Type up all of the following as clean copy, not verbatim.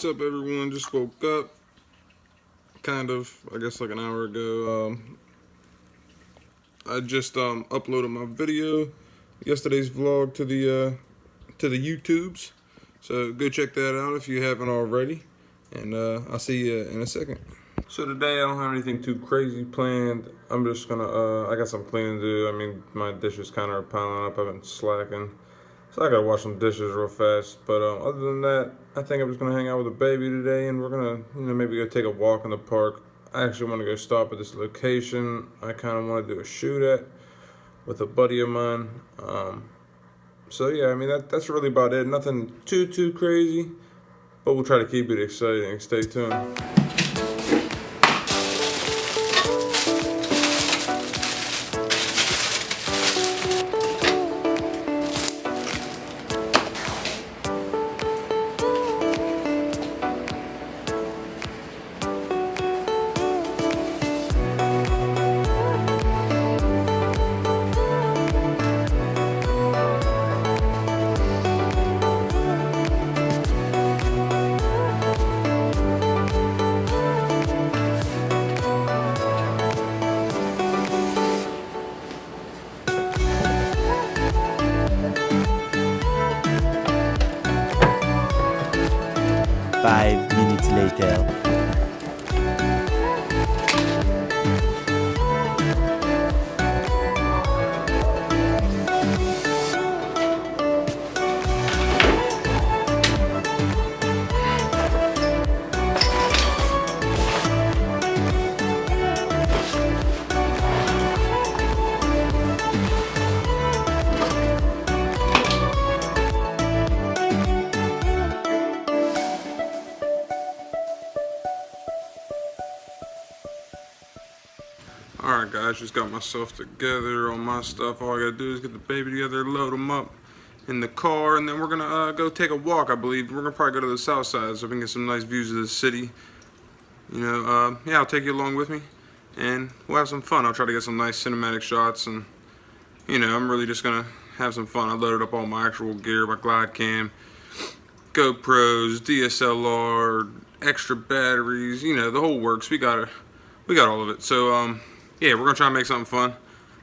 up, everyone? Just woke up, kind of, I guess like an hour ago. I just uploaded my video, yesterday's vlog to the YouTubes. So go check that out if you haven't already, and I'll see you in a second. So today I don't have anything too crazy planned. I'm just gonna I got some cleaning to do. I mean, my dishes kind of are piling up. I've been slacking. So I gotta wash some dishes real fast, but other than that, I think I'm just gonna hang out with the baby today, and we're gonna, maybe go take a walk in the park. I actually want to go stop at this location I kind of want to do a shoot at with a buddy of mine. So yeah, I mean that's really about it. Nothing too crazy, but we'll try to keep it exciting. Stay tuned. Five minutes later. Alright guys, just got myself together on my stuff. All I gotta do is get the baby together, load him up in the car, and then we're gonna go take a walk, I believe. We're gonna probably go to the south side so we can get some nice views of the city. Yeah, I'll take you along with me, and we'll have some fun. I'll try to get some nice cinematic shots, and I'm really just gonna have some fun. I loaded up all my actual gear, my glide cam, GoPros, DSLR, extra batteries, the whole works. We got all of it. So yeah, we're gonna try and make something fun,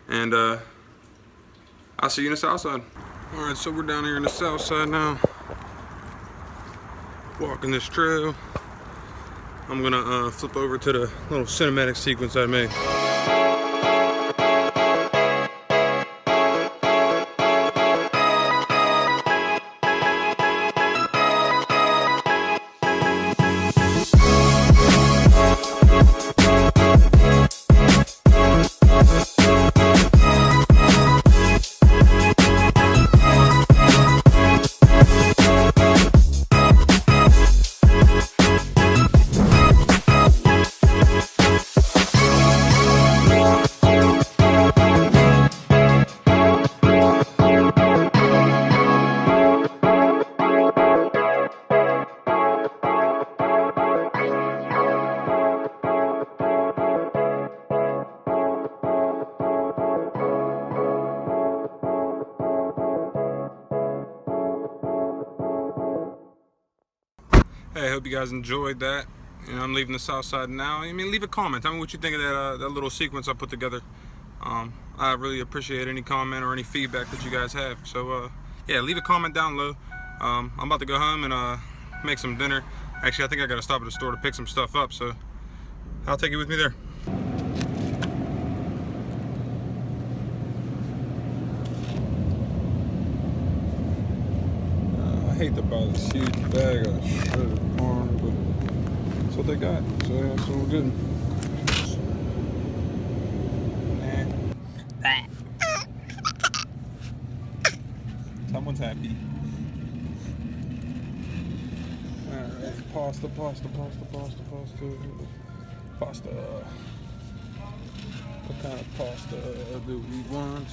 and I'll see you in the south side. All right, so we're down here in the south side now, walking this trail. I'm gonna flip over to the little cinematic sequence I made. Hey, I hope you guys enjoyed that. I'm leaving the south side now. Leave a comment. Tell me what you think of that little sequence I put together. I really appreciate any comment or any feedback that you guys have. So yeah, leave a comment down low. I'm about to go home and make some dinner. Actually, I think I gotta stop at the store to pick some stuff up, so I'll take you with me there. I hate to buy this huge bag of shredded corn, but that's what they got, so yeah, it's all good. Someone's happy. Alright, pasta. What kind of pasta do we want?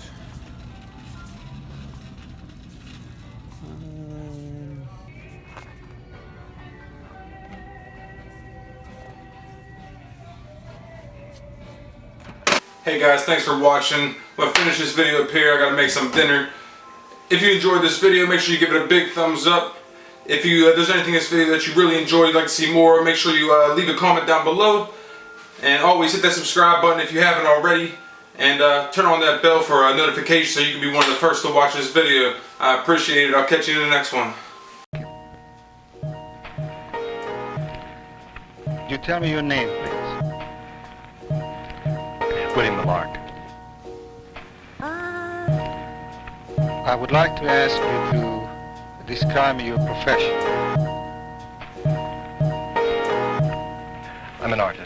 Hey guys, thanks for watching. I'm gonna finish this video up here. I gotta make some dinner. If you enjoyed this video, make sure you give it a big thumbs up. If there's anything in this video that you really enjoyed, you'd like to see more, make sure you leave a comment down below. And always hit that subscribe button if you haven't already. And turn on that bell for a notification so you can be one of the first to watch this video. I appreciate it. I'll catch you in the next one. Could you tell me your name, please? William Lamarck. I would like to ask you to describe your profession. I'm an artist.